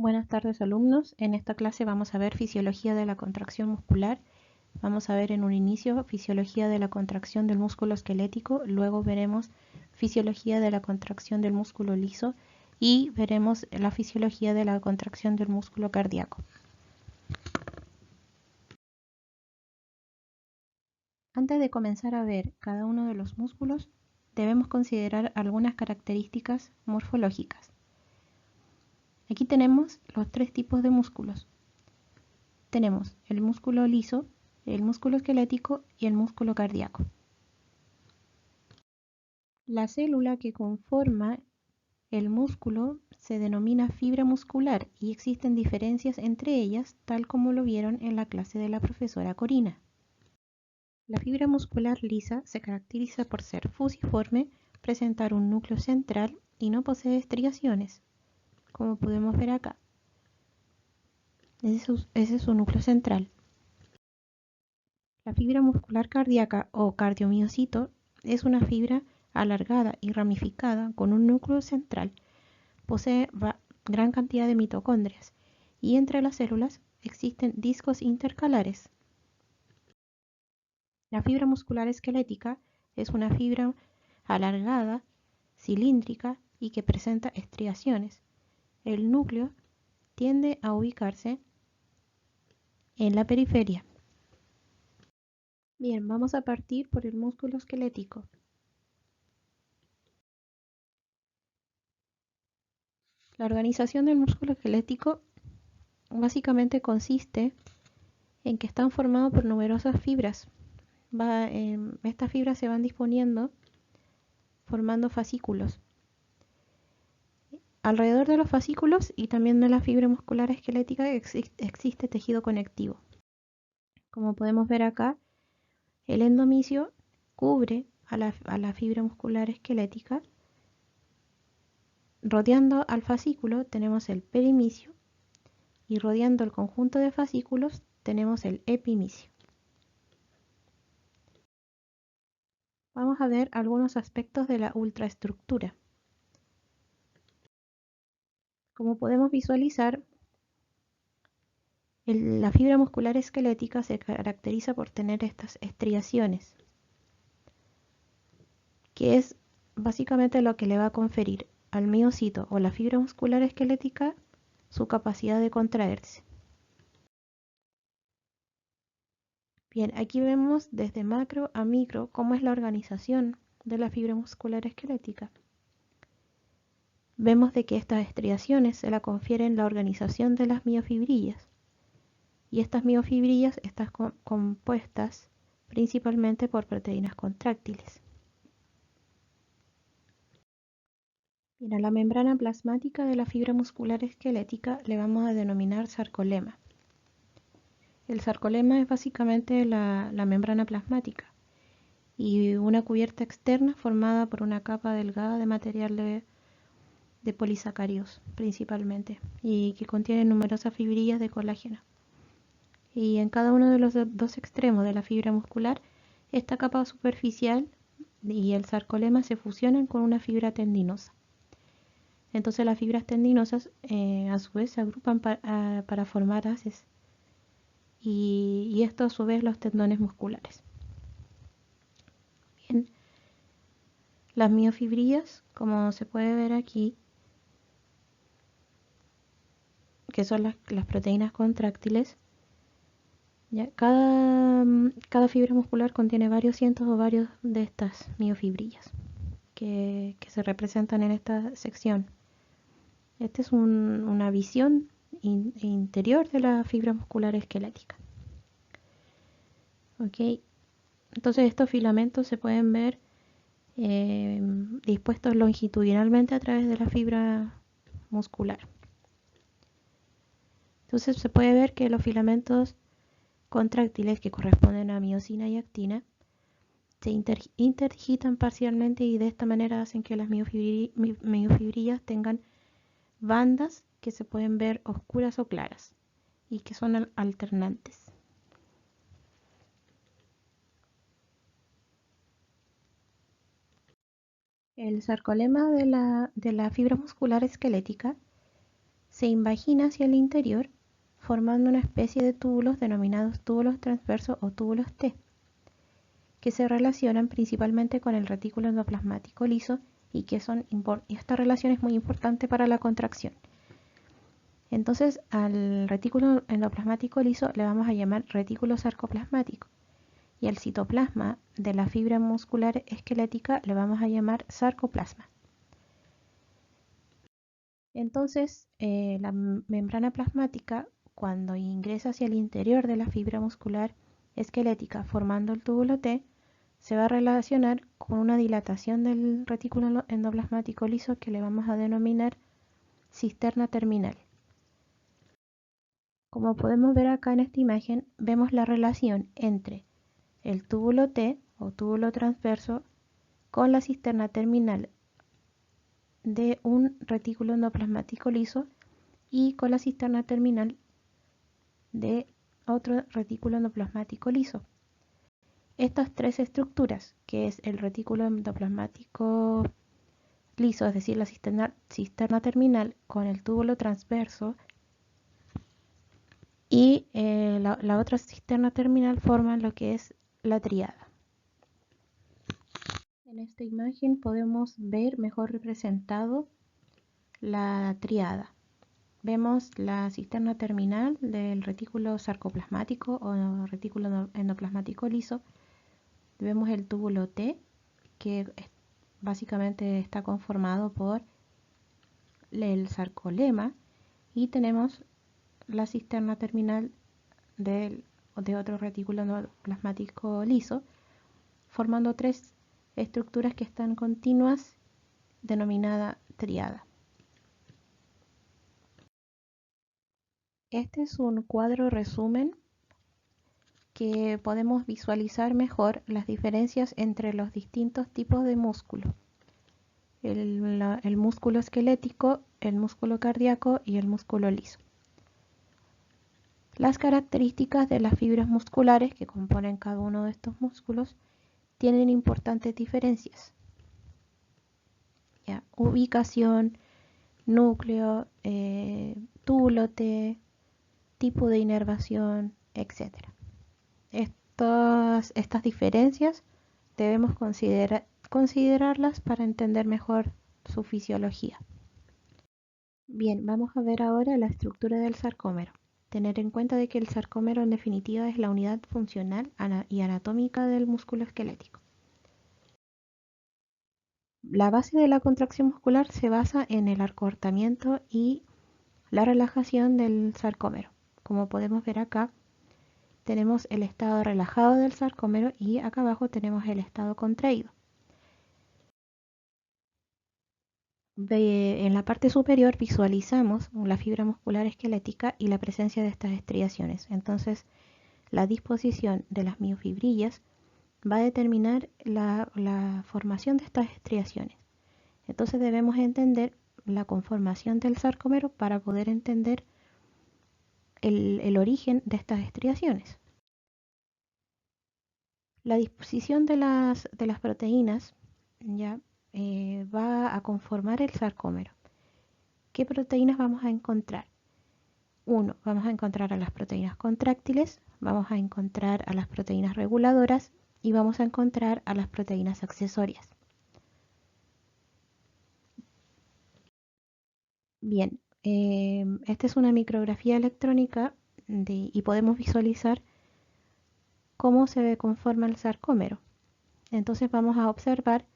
Buenas tardes, alumnos. En esta clase vamos a ver fisiología de la contracción muscular. Vamos a ver en un inicio fisiología de la contracción del músculo esquelético, luego veremos fisiología de la contracción del músculo liso y veremos la fisiología de la contracción del músculo cardíaco. Antes de comenzar a ver cada uno de los músculos, debemos considerar algunas características morfológicas. Aquí tenemos los tres tipos de músculos. Tenemos el músculo liso, el músculo esquelético y el músculo cardíaco. La célula que conforma el músculo se denomina fibra muscular y existen diferencias entre ellas, tal como lo vieron en la clase de la profesora Corina. La fibra muscular lisa se caracteriza por ser fusiforme, presentar un núcleo central y no posee estriaciones, como podemos ver acá. Ese es su núcleo central. La fibra muscular cardíaca o cardiomiocito es una fibra alargada y ramificada con un núcleo central. Posee gran cantidad de mitocondrias y entre las células existen discos intercalares. La fibra muscular esquelética es una fibra alargada, cilíndrica y que presenta estriaciones. El núcleo tiende a ubicarse en la periferia. Bien, vamos a partir por el músculo esquelético. La organización del músculo esquelético básicamente consiste en que están formados por numerosas fibras. Estas fibras se van disponiendo formando fascículos. Alrededor de los fascículos y también de la fibra muscular esquelética existe tejido conectivo. Como podemos ver acá, el endomisio cubre a la fibra muscular esquelética. Rodeando al fascículo tenemos el perimisio y rodeando el conjunto de fascículos tenemos el epimisio. Vamos a ver algunos aspectos de la ultraestructura. Como podemos visualizar, la fibra muscular esquelética se caracteriza por tener estas estriaciones, que es básicamente lo que le va a conferir al miocito o la fibra muscular esquelética su capacidad de contraerse. Bien, aquí vemos desde macro a micro cómo es la organización de la fibra muscular esquelética. Vemos de que estas estriaciones se la confieren la organización de las miofibrillas. Y estas miofibrillas están compuestas principalmente por proteínas contráctiles. Bien, a la membrana plasmática de la fibra muscular esquelética le vamos a denominar sarcolema. El sarcolema es básicamente la membrana plasmática y una cubierta externa formada por una capa delgada de material de polisacáridos principalmente y que contiene numerosas fibrillas de colágeno. Y en cada uno de los dos extremos de la fibra muscular, esta capa superficial y el sarcolema se fusionan con una fibra tendinosa. Entonces las fibras tendinosas a su vez se agrupan para formar haces y esto a su vez los tendones musculares. Bien, las miofibrillas, como se puede ver aquí, que son las proteínas contráctiles, ¿ya? Cada fibra muscular contiene varios cientos o varios de estas miofibrillas que se representan en esta sección. Esta es una visión interior de la fibra muscular esquelética. ¿Okay? Entonces estos filamentos se pueden ver dispuestos longitudinalmente a través de la fibra muscular. Entonces se puede ver que los filamentos contráctiles que corresponden a miosina y actina se interdigitan parcialmente y de esta manera hacen que las miofibrillas tengan bandas que se pueden ver oscuras o claras y que son alternantes. El sarcolema de la fibra muscular esquelética se invagina hacia el interior formando una especie de túbulos denominados túbulos transversos o túbulos T, que se relacionan principalmente con el retículo endoplasmático liso y esta relación es muy importante para la contracción. Entonces al retículo endoplasmático liso le vamos a llamar retículo sarcoplasmático y al citoplasma de la fibra muscular esquelética le vamos a llamar sarcoplasma. Entonces la membrana plasmática, cuando ingresa hacia el interior de la fibra muscular esquelética formando el túbulo T, se va a relacionar con una dilatación del retículo endoplasmático liso que le vamos a denominar cisterna terminal. Como podemos ver acá en esta imagen, vemos la relación entre el túbulo T o túbulo transverso con la cisterna terminal de un retículo endoplasmático liso y con la cisterna terminal de otro retículo endoplasmático liso. Estas tres estructuras, que es el retículo endoplasmático liso, es decir, la cisterna terminal con el túbulo transverso y la otra cisterna terminal, forman lo que es la tríada. En esta imagen podemos ver mejor representado la tríada. Vemos la cisterna terminal del retículo sarcoplasmático o retículo endoplasmático liso. Vemos el túbulo T, que básicamente está conformado por el sarcolema, y tenemos la cisterna terminal de otro retículo endoplasmático liso, formando tres estructuras que están continuas, denominada tríada. Este es un cuadro resumen que podemos visualizar mejor las diferencias entre los distintos tipos de músculo. El músculo esquelético, el músculo cardíaco y el músculo liso. Las características de las fibras musculares que componen cada uno de estos músculos tienen importantes diferencias. Ubicación, núcleo, túbulo T, tipo de inervación, etc. Estas diferencias debemos considerarlas para entender mejor su fisiología. Bien, vamos a ver ahora la estructura del sarcómero. Tener en cuenta de que el sarcómero en definitiva es la unidad funcional y anatómica del músculo esquelético. La base de la contracción muscular se basa en el acortamiento y la relajación del sarcómero. Como podemos ver acá, tenemos el estado relajado del sarcómero y acá abajo tenemos el estado contraído. En la parte superior visualizamos la fibra muscular esquelética y la presencia de estas estriaciones. Entonces, la disposición de las miofibrillas va a determinar la formación de estas estriaciones. Entonces debemos entender la conformación del sarcómero para poder entender el origen de estas estriaciones. La disposición de las proteínas ya va a conformar el sarcómero. ¿Qué proteínas vamos a encontrar? Vamos a encontrar a las proteínas contráctiles, vamos a encontrar a las proteínas reguladoras y vamos a encontrar a las proteínas accesorias. Bien, esta es una micrografía electrónica y podemos visualizar cómo se conforma el sarcómero. Entonces vamos a observar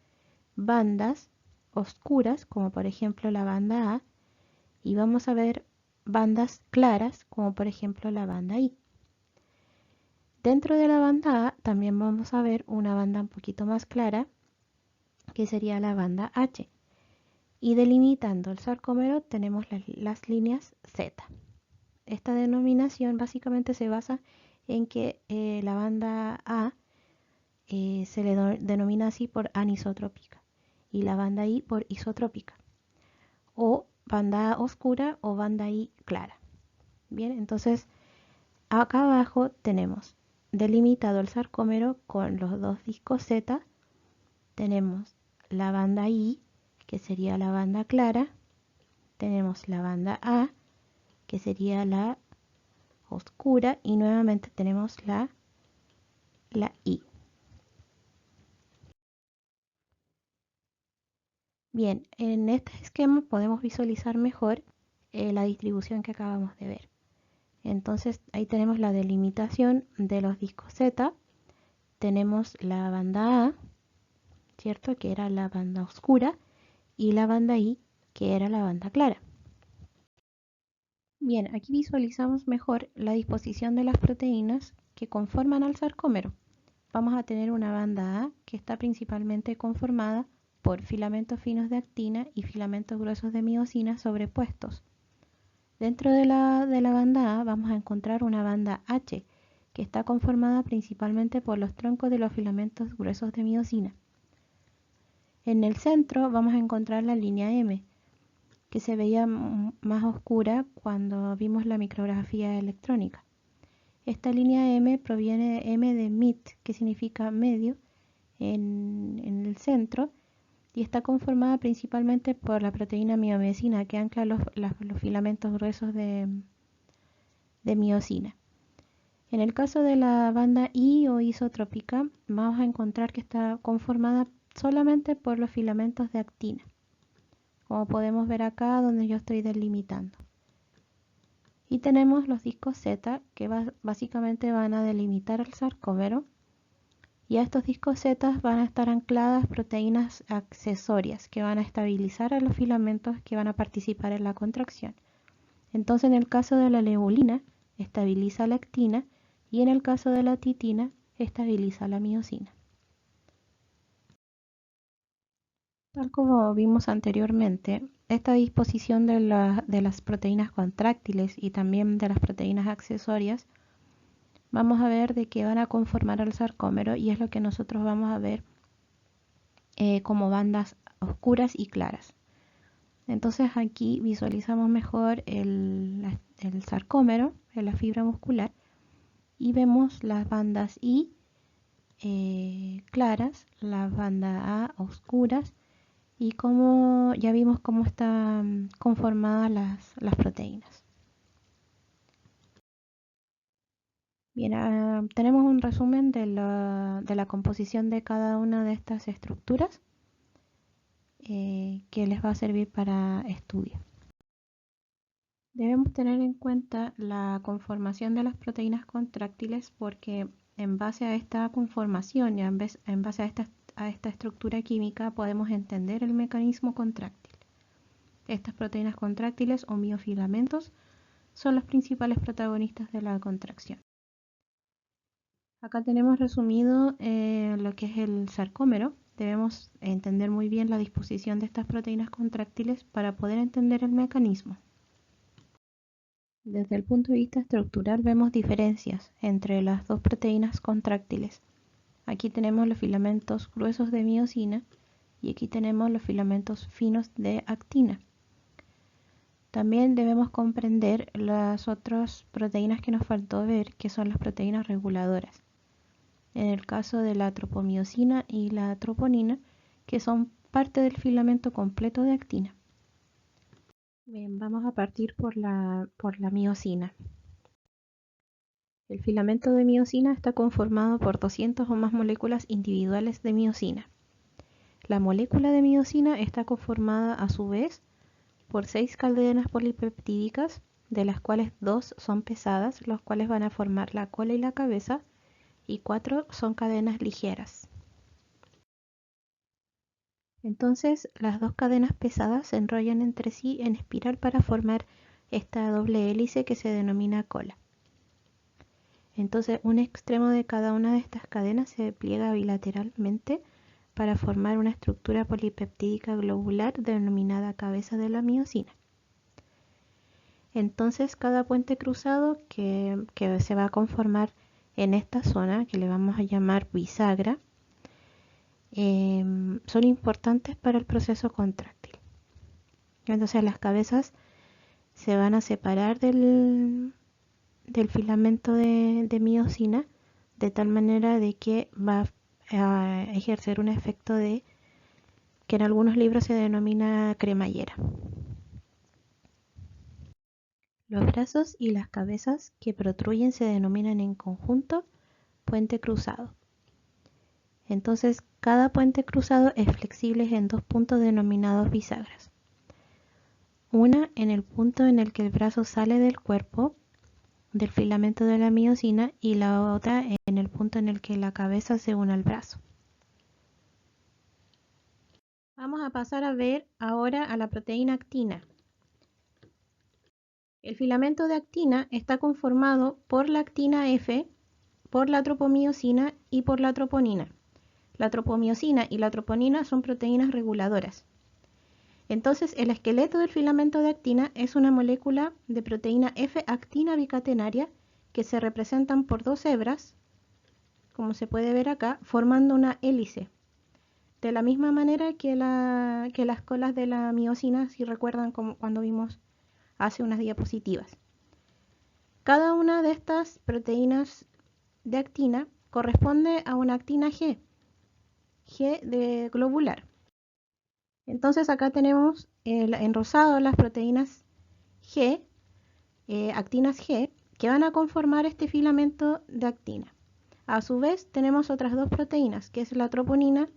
bandas oscuras, como por ejemplo la banda A, y vamos a ver bandas claras, como por ejemplo la banda I. Dentro de la banda A también vamos a ver una banda un poquito más clara, que sería la banda H. Y delimitando el sarcómero tenemos las líneas Z. Esta denominación básicamente se basa en que la banda A se le denomina así por anisotrópica y la banda I por isotrópica, o banda A oscura o banda I clara. Bien, entonces acá abajo tenemos delimitado el sarcómero con los dos discos Z. Tenemos la banda I, que sería la banda clara, tenemos la banda A, que sería la oscura, y nuevamente tenemos la I. Bien, en este esquema podemos visualizar mejor la distribución que acabamos de ver. Entonces ahí tenemos la delimitación de los discos Z, tenemos la banda A, ¿cierto? Que era la banda oscura, y la banda I, que era la banda clara. Bien, aquí visualizamos mejor la disposición de las proteínas que conforman al sarcómero. Vamos a tener una banda A que está principalmente conformada por filamentos finos de actina y filamentos gruesos de miosina sobrepuestos. Dentro de la banda A vamos a encontrar una banda H que está conformada principalmente por los troncos de los filamentos gruesos de miosina. En el centro vamos a encontrar la línea M, que se veía más oscura cuando vimos la micrografía electrónica. Esta línea M proviene de M de mid, que significa medio, en el centro, y está conformada principalmente por la proteína miomesina, que ancla los filamentos gruesos de miosina. En el caso de la banda I o isotrópica, vamos a encontrar que está conformada solamente por los filamentos de actina, como podemos ver acá donde yo estoy delimitando. Y tenemos los discos Z, que básicamente van a delimitar el sarcómero, y a estos discos Z van a estar ancladas proteínas accesorias que van a estabilizar a los filamentos que van a participar en la contracción. Entonces, en el caso de la leulina, estabiliza la actina, y en el caso de la titina, estabiliza la miosina. Tal como vimos anteriormente, esta disposición de las proteínas contráctiles y también de las proteínas accesorias, vamos a ver de qué van a conformar el sarcómero, y es lo que nosotros vamos a ver como bandas oscuras y claras. Entonces aquí visualizamos mejor el sarcómero en la fibra muscular, y vemos las bandas I claras, las bandas A oscuras, y como ya vimos cómo están conformadas las proteínas. Bien, tenemos un resumen de la composición de cada una de estas estructuras que les va a servir para estudio. Debemos tener en cuenta la conformación de las proteínas contráctiles, porque en base a esta conformación y en base a esta estructura química podemos entender el mecanismo contráctil. Estas proteínas contráctiles o miofilamentos son los principales protagonistas de la contracción. Acá tenemos resumido lo que es el sarcómero. Debemos entender muy bien la disposición de estas proteínas contráctiles para poder entender el mecanismo. Desde el punto de vista estructural vemos diferencias entre las dos proteínas contráctiles. Aquí tenemos los filamentos gruesos de miosina y aquí tenemos los filamentos finos de actina. También debemos comprender las otras proteínas que nos faltó ver, que son las proteínas reguladoras. En el caso de la tropomiosina y la troponina, que son parte del filamento completo de actina. Bien, vamos a partir por la miosina. El filamento de miosina está conformado por 200 o más moléculas individuales de miosina. La molécula de miosina está conformada a su vez por 6 cadenas polipeptídicas, de las cuales 2 son pesadas, los cuales van a formar la cola y la cabeza, y 4 son cadenas ligeras. Entonces, las 2 cadenas pesadas se enrollan entre sí en espiral para formar esta doble hélice que se denomina cola. Entonces, un extremo de cada una de estas cadenas se pliega bilateralmente para formar una estructura polipeptídica globular denominada cabeza de la miosina. Entonces, cada puente cruzado que se va a conformar en esta zona, que le vamos a llamar bisagra, son importantes para el proceso contráctil. Entonces, las cabezas se van a separar del filamento de miosina, de tal manera de que va a ejercer un efecto que en algunos libros se denomina cremallera. Los brazos y las cabezas que protruyen se denominan en conjunto puente cruzado. Entonces, cada puente cruzado es flexible en dos puntos denominados bisagras. Una en el punto en el que el brazo sale del cuerpo del filamento de la miosina y la otra en el punto en el que la cabeza se une al brazo. Vamos a pasar a ver ahora a la proteína actina. El filamento de actina está conformado por la actina F, por la tropomiosina y por la troponina. La tropomiosina y la troponina son proteínas reguladoras. Entonces, el esqueleto del filamento de actina es una molécula de proteína F-actina bicatenaria que se representan por dos hebras, como se puede ver acá, formando una hélice. De la misma manera que las colas de la miosina, si recuerdan como cuando vimos hace unas diapositivas. Cada una de estas proteínas de actina corresponde a una actina G de globular. Entonces acá tenemos en rosado las proteínas G, actinas G, que van a conformar este filamento de actina. A su vez tenemos otras dos proteínas, que es la troponina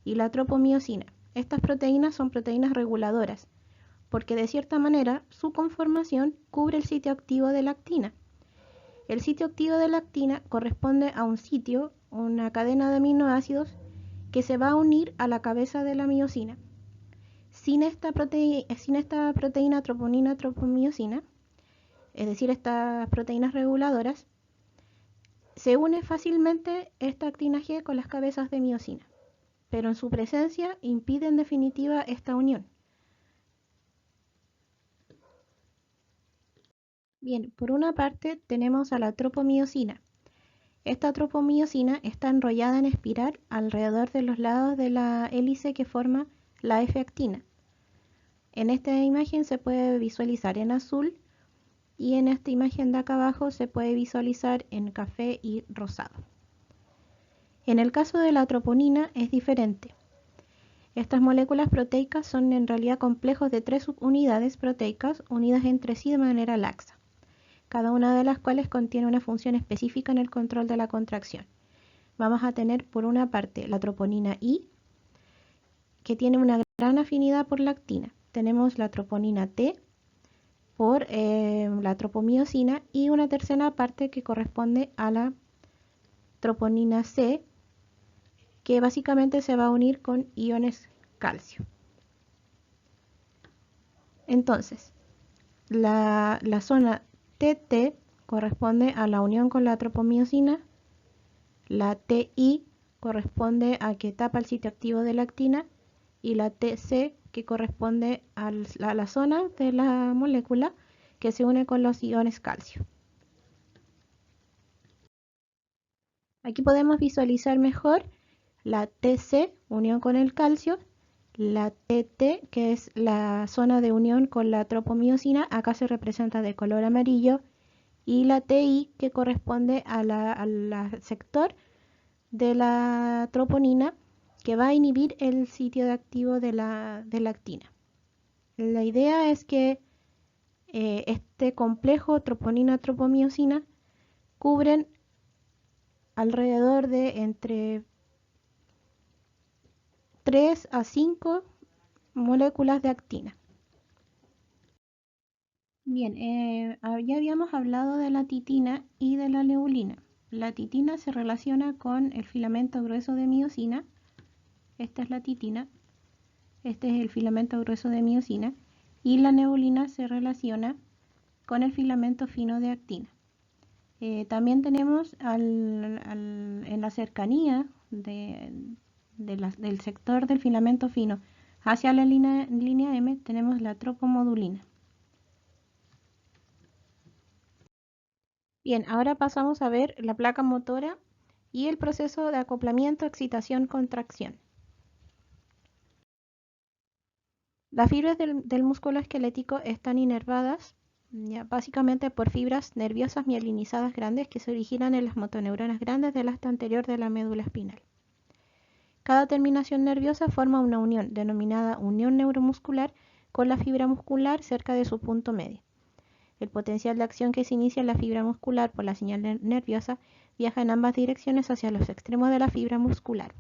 y la tropomiosina. Estas proteínas son proteínas reguladoras, porque de cierta manera su conformación cubre el sitio activo de la actina. El sitio activo de la actina corresponde a un sitio, una cadena de aminoácidos que se va a unir a la cabeza de la miosina. Sin esta proteína troponina tropomiosina, es decir, estas proteínas reguladoras, se une fácilmente esta actina G con las cabezas de miosina, pero en su presencia impide en definitiva esta unión. Bien, por una parte tenemos a la tropomiosina. Esta tropomiosina está enrollada en espiral alrededor de los lados de la hélice que forma la F-actina. En esta imagen se puede visualizar en azul y en esta imagen de acá abajo se puede visualizar en café y rosado. En el caso de la troponina es diferente. Estas moléculas proteicas son en realidad complejos de 3 subunidades proteicas unidas entre sí de manera laxa, cada una de las cuales contiene una función específica en el control de la contracción. Vamos a tener por una parte la troponina I, que tiene una gran afinidad por la actina. Tenemos la troponina T por la tropomiosina y una tercera parte que corresponde a la troponina C, que básicamente se va a unir con iones calcio. Entonces, la zona TT corresponde a la unión con la tropomiosina, la TI corresponde a que tapa el sitio activo de la actina y la TC que corresponde a la zona de la molécula que se une con los iones calcio. Aquí podemos visualizar mejor la TC, unión con el calcio, la TT, que es la zona de unión con la tropomiosina, acá se representa de color amarillo, y la TI, que corresponde al sector de la troponina, que va a inhibir el sitio de activo de la actina. La idea es que este complejo troponina-tropomiosina cubren alrededor de entre 3 a 5 moléculas de actina. Bien, ya habíamos hablado de la titina y de la neulina. La titina se relaciona con el filamento grueso de miosina. Esta es la titina. Este es el filamento grueso de miosina. Y la neulina se relaciona con el filamento fino de actina. También tenemos en la cercanía del sector del filamento fino hacia la línea M, tenemos la tropomodulina. Bien, ahora pasamos a ver la placa motora y el proceso de acoplamiento, excitación, contracción. Las fibras del músculo esquelético están inervadas básicamente por fibras nerviosas mielinizadas grandes que se originan en las motoneuronas grandes del asta anterior de la médula espinal. Cada terminación nerviosa forma una unión, denominada unión neuromuscular, con la fibra muscular cerca de su punto medio. El potencial de acción que se inicia en la fibra muscular por la señal nerviosa viaja en ambas direcciones hacia los extremos de la fibra muscular.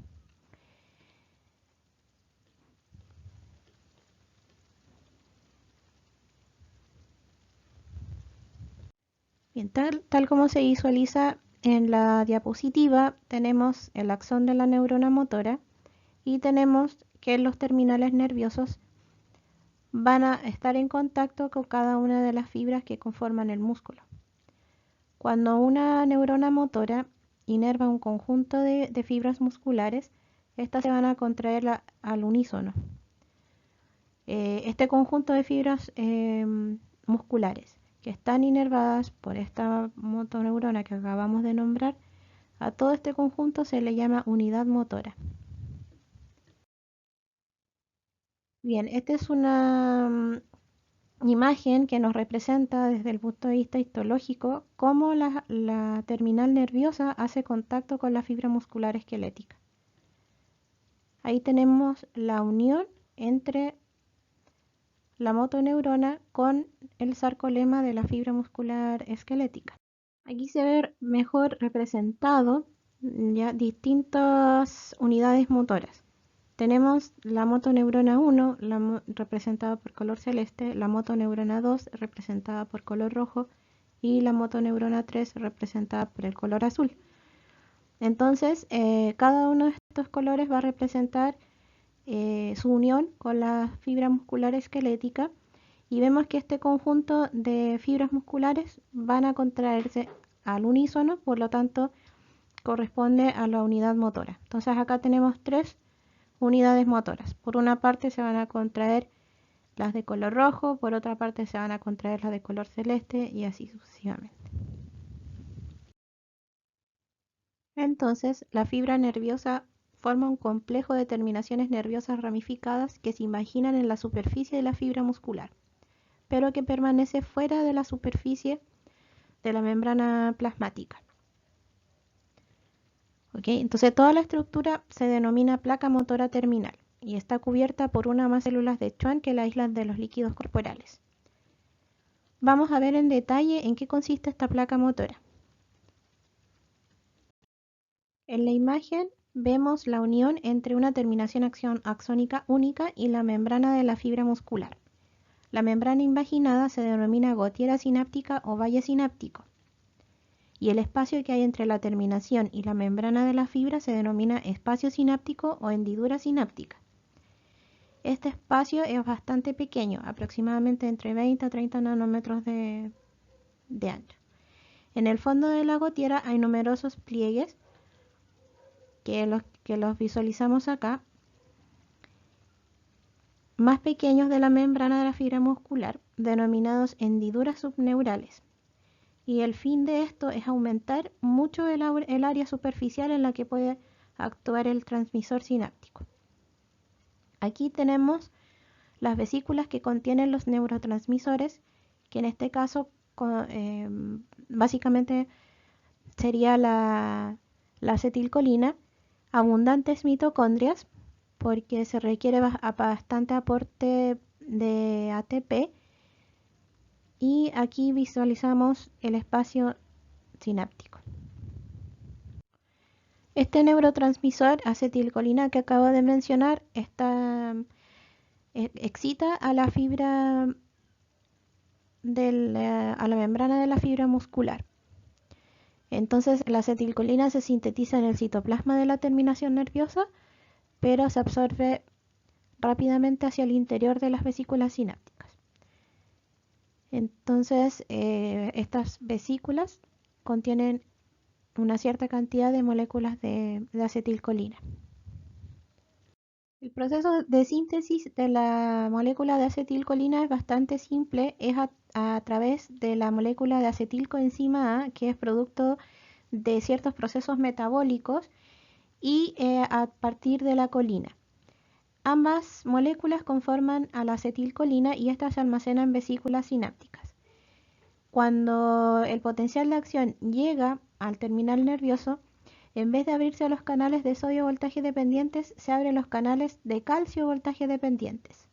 Bien, tal como se visualiza en la diapositiva, tenemos el axón de la neurona motora y tenemos que los terminales nerviosos van a estar en contacto con cada una de las fibras que conforman el músculo. Cuando una neurona motora inerva un conjunto de fibras musculares, estas se van a contraer al unísono. Este conjunto de fibras musculares que están inervadas por esta motoneurona que acabamos de nombrar, a todo este conjunto se le llama unidad motora. Bien, esta es una imagen que nos representa desde el punto de vista histológico cómo la terminal nerviosa hace contacto con la fibra muscular esquelética. Ahí tenemos la unión entre la motoneurona con el sarcolema de la fibra muscular esquelética. Aquí se ve mejor representado ya distintas unidades motoras. Tenemos la motoneurona 1, representada por color celeste, la motoneurona 2, representada por color rojo, y la motoneurona 3, representada por el color azul. Entonces, cada uno de estos colores va a representar su unión con la fibra muscular esquelética, y vemos que este conjunto de fibras musculares van a contraerse al unísono, por lo tanto corresponde a la unidad motora. Entonces acá tenemos tres unidades motoras. Por una parte se van a contraer las de color rojo, por otra parte se van a contraer las de color celeste y así sucesivamente. Entonces, la fibra nerviosa forma un complejo de terminaciones nerviosas ramificadas que se imaginan en la superficie de la fibra muscular, pero que permanece fuera de la superficie de la membrana plasmática. ¿Okay? Entonces, toda la estructura se denomina placa motora terminal y está cubierta por una o más células de Schwann que la aíslan de los líquidos corporales. Vamos a ver en detalle en qué consiste esta placa motora. En la imagen vemos la unión entre una terminación axónica única y la membrana de la fibra muscular. La membrana invaginada se denomina gotiera sináptica o valle sináptico, y el espacio que hay entre la terminación y la membrana de la fibra se denomina espacio sináptico o hendidura sináptica. Este espacio es bastante pequeño, aproximadamente entre 20 a 30 nanómetros de ancho. En el fondo de la gotiera hay numerosos pliegues que los visualizamos acá, más pequeños de la membrana de la fibra muscular, denominados hendiduras subneurales. Y el fin de esto es aumentar mucho el área superficial en la que puede actuar el transmisor sináptico. Aquí tenemos las vesículas que contienen los neurotransmisores, que en este caso básicamente sería la acetilcolina, abundantes mitocondrias, porque se requiere bastante aporte de ATP, y aquí visualizamos el espacio sináptico. Este neurotransmisor acetilcolina que acabo de mencionar excita a la fibra a la membrana de la fibra muscular. Entonces la acetilcolina se sintetiza en el citoplasma de la terminación nerviosa, pero se absorbe rápidamente hacia el interior de las vesículas sinápticas. Entonces estas vesículas contienen una cierta cantidad de moléculas de acetilcolina. El proceso de síntesis de la molécula de acetilcolina es bastante simple, es a través de la molécula de acetilcoenzima A, que es producto de ciertos procesos metabólicos, y a partir de la colina. Ambas moléculas conforman a la acetilcolina y esta se almacena en vesículas sinápticas. Cuando el potencial de acción llega al terminal nervioso, en vez de abrirse a los canales de sodio voltaje dependientes, se abren los canales de calcio voltaje dependientes.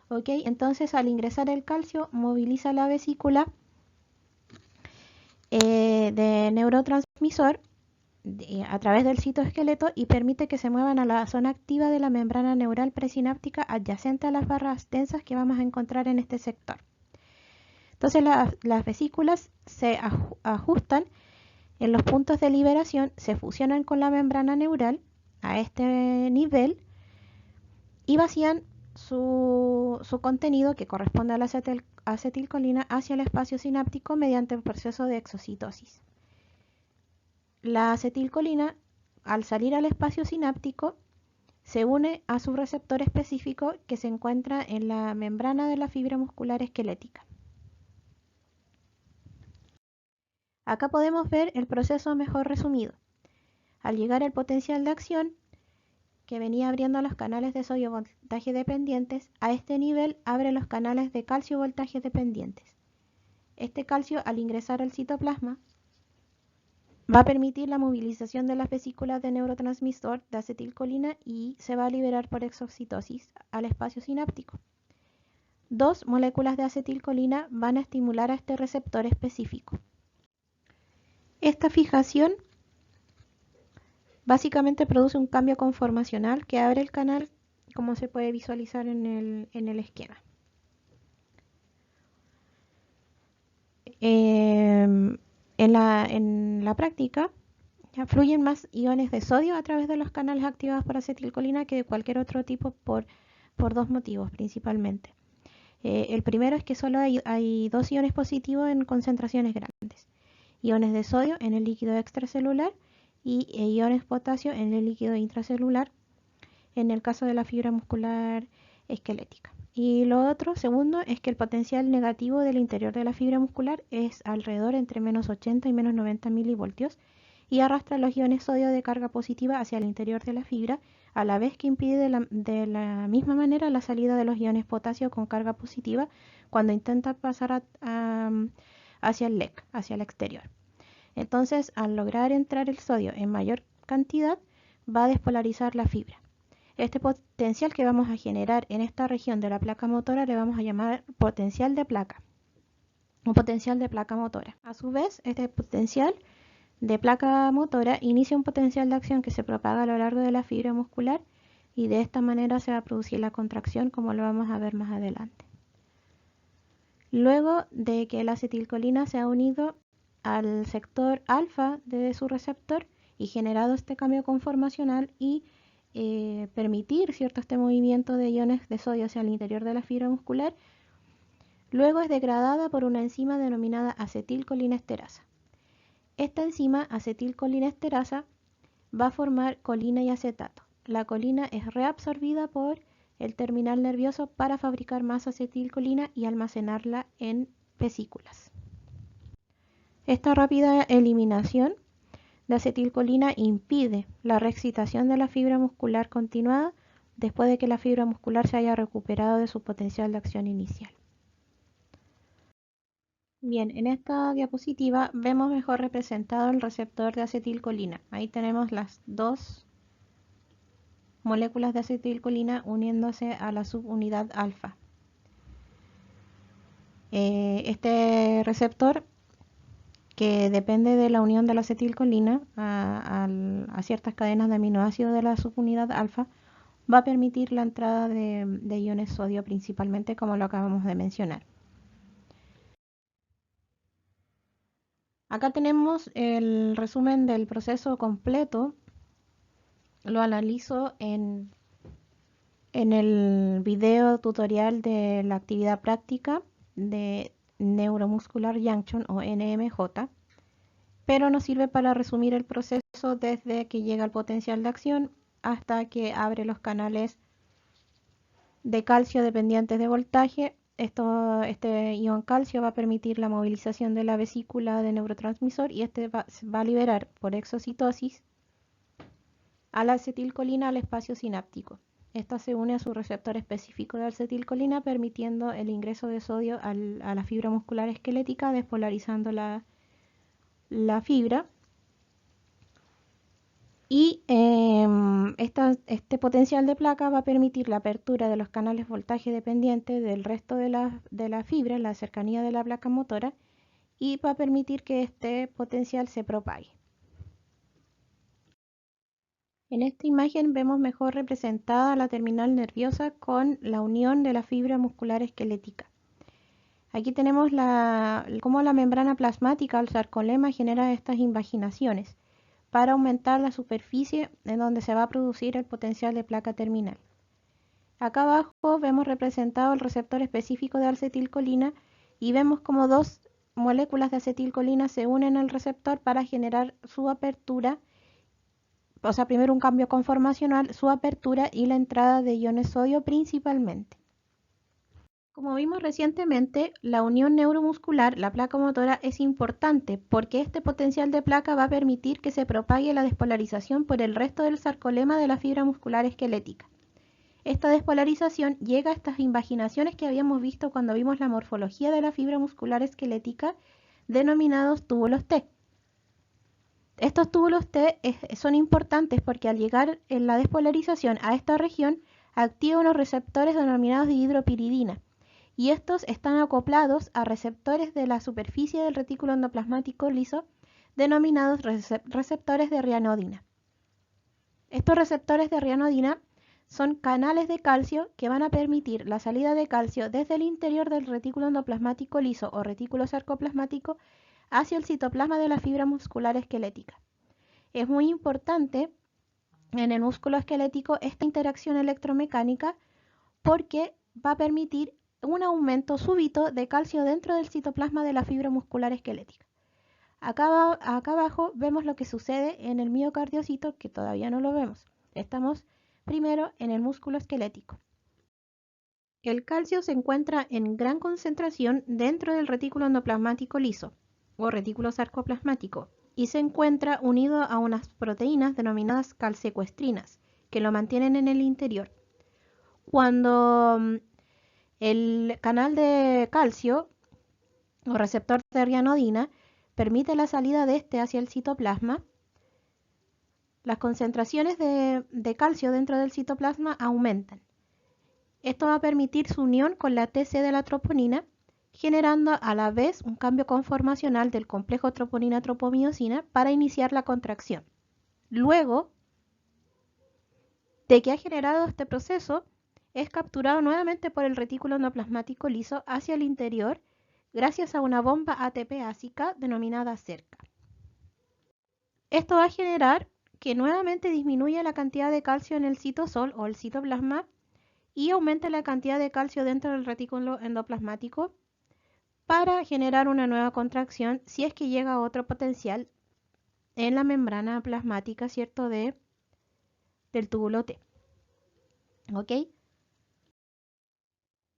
¿Ok? Entonces, al ingresar el calcio, moviliza la vesícula de neurotransmisor a través del citoesqueleto y permite que se muevan a la zona activa de la membrana neural presináptica adyacente a las barras densas que vamos a encontrar en este sector. Entonces las vesículas se ajustan en los puntos de liberación, se fusionan con la membrana neural a este nivel y vacían su contenido, que corresponde a la acetilcolina, hacia el espacio sináptico mediante el proceso de exocitosis. La acetilcolina, al salir al espacio sináptico, se une a su receptor específico que se encuentra en la membrana de la fibra muscular esquelética. Acá podemos ver el proceso mejor resumido. Al llegar el potencial de acción, que venía abriendo los canales de sodio voltaje dependientes, a este nivel abre los canales de calcio voltaje dependientes. Este calcio, al ingresar al citoplasma, va a permitir la movilización de las vesículas de neurotransmisor de acetilcolina y se va a liberar por exocitosis al espacio sináptico. Dos moléculas de acetilcolina van a estimular a este receptor específico. Esta fijación básicamente produce un cambio conformacional que abre el canal, como se puede visualizar en el esquema. En la práctica, fluyen más iones de sodio a través de los canales activados por acetilcolina que de cualquier otro tipo por dos motivos principalmente. El primero es que solo hay dos iones positivos en concentraciones grandes. Iones de sodio en el líquido extracelular y iones potasio en el líquido intracelular, en el caso de la fibra muscular esquelética. Y lo otro, segundo, es que el potencial negativo del interior de la fibra muscular es alrededor entre menos 80 y menos 90 milivoltios y arrastra los iones sodio de carga positiva hacia el interior de la fibra, a la vez que impide de la misma manera la salida de los iones potasio con carga positiva cuando intenta pasar hacia el LEC, hacia el exterior. Entonces, al lograr entrar el sodio en mayor cantidad, va a despolarizar la fibra. Este potencial que vamos a generar en esta región de la placa motora le vamos a llamar potencial de placa, o potencial de placa motora. A su vez, este potencial de placa motora inicia un potencial de acción que se propaga a lo largo de la fibra muscular y de esta manera se va a producir la contracción, como lo vamos a ver más adelante. Luego de que la acetilcolina se ha unido al sector alfa de su receptor y generado este cambio conformacional y permitir este movimiento de iones de sodio hacia el interior de la fibra muscular, luego es degradada por una enzima denominada acetilcolinesterasa. Esta enzima, acetilcolinesterasa, va a formar colina y acetato. La colina es reabsorbida por el terminal nervioso para fabricar más acetilcolina y almacenarla en vesículas. Esta rápida eliminación de acetilcolina impide la reexcitación de la fibra muscular continuada después de que la fibra muscular se haya recuperado de su potencial de acción inicial. Bien, en esta diapositiva vemos mejor representado el receptor de acetilcolina. Ahí tenemos las dos moléculas de acetilcolina uniéndose a la subunidad alfa. Este receptor, que depende de la unión de la acetilcolina a ciertas cadenas de aminoácidos de la subunidad alfa, va a permitir la entrada de iones sodio principalmente, como lo acabamos de mencionar. Acá tenemos el resumen del proceso completo. Lo analizo en el video tutorial de la actividad práctica de Neuromuscular Junction o NMJ, pero nos sirve para resumir el proceso desde que llega el potencial de acción hasta que abre los canales de calcio dependientes de voltaje. Este ion calcio va a permitir la movilización de la vesícula de neurotransmisor y este va a liberar por exocitosis a la acetilcolina al espacio sináptico. Esta se une a su receptor específico de acetilcolina, permitiendo el ingreso de sodio a la fibra muscular esquelética, despolarizando la fibra. Y este potencial de placa va a permitir la apertura de los canales voltaje dependientes del resto de la fibra en la cercanía de la placa motora y va a permitir que este potencial se propague. En esta imagen vemos mejor representada la terminal nerviosa con la unión de la fibra muscular esquelética. Aquí tenemos cómo la membrana plasmática, el sarcolema, genera estas invaginaciones para aumentar la superficie en donde se va a producir el potencial de placa terminal. Acá abajo vemos representado el receptor específico de acetilcolina y vemos como dos moléculas de acetilcolina se unen al receptor para generar su apertura, o sea, primero un cambio conformacional, su apertura y la entrada de iones sodio principalmente. Como vimos recientemente, la unión neuromuscular, la placa motora, es importante porque este potencial de placa va a permitir que se propague la despolarización por el resto del sarcolema de la fibra muscular esquelética. Esta despolarización llega a estas invaginaciones que habíamos visto cuando vimos la morfología de la fibra muscular esquelética, denominados túbulos T. Estos túbulos T son importantes porque al llegar en la despolarización a esta región, activa unos receptores denominados dihidropiridina, y estos están acoplados a receptores de la superficie del retículo endoplasmático liso, denominados receptores de rianodina. Estos receptores de rianodina son canales de calcio que van a permitir la salida de calcio desde el interior del retículo endoplasmático liso o retículo sarcoplasmático hacia el citoplasma de la fibra muscular esquelética. Es muy importante en el músculo esquelético esta interacción electromecánica porque va a permitir un aumento súbito de calcio dentro del citoplasma de la fibra muscular esquelética. Acá abajo vemos lo que sucede en el miocardiocito, que todavía no lo vemos. Estamos primero en el músculo esquelético. El calcio se encuentra en gran concentración dentro del retículo endoplasmático liso o retículo sarcoplasmático y se encuentra unido a unas proteínas denominadas calsecuestrinas que lo mantienen en el interior. Cuando el canal de calcio o receptor de rianodina permite la salida de este hacia el citoplasma, las concentraciones de calcio dentro del citoplasma aumentan. Esto va a permitir su unión con la TC de la troponina, generando a la vez un cambio conformacional del complejo troponina-tropomiosina para iniciar la contracción. Luego de que ha generado este proceso, es capturado nuevamente por el retículo endoplasmático liso hacia el interior gracias a una bomba ATP ácica denominada cerca. Esto va a generar que nuevamente disminuya la cantidad de calcio en el citosol o el citoplasma y aumente la cantidad de calcio dentro del retículo endoplasmático para generar una nueva contracción si es que llega otro potencial en la membrana plasmática, ¿cierto?, del túbulo T. ¿Ok?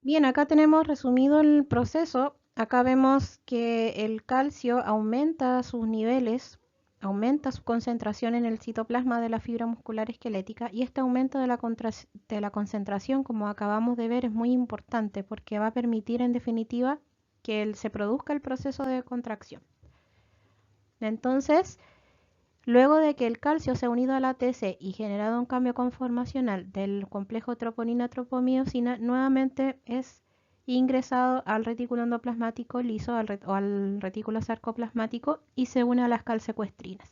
Bien, acá tenemos resumido el proceso. Acá vemos que el calcio aumenta sus niveles, aumenta su concentración en el citoplasma de la fibra muscular esquelética y este aumento de la concentración, como acabamos de ver, es muy importante porque va a permitir en definitiva que se produzca el proceso de contracción. Entonces, luego de que el calcio se ha unido a la TC y generado un cambio conformacional del complejo troponina-tropomiosina, nuevamente es ingresado al retículo endoplasmático liso o al retículo sarcoplasmático y se une a las calsecuestrinas.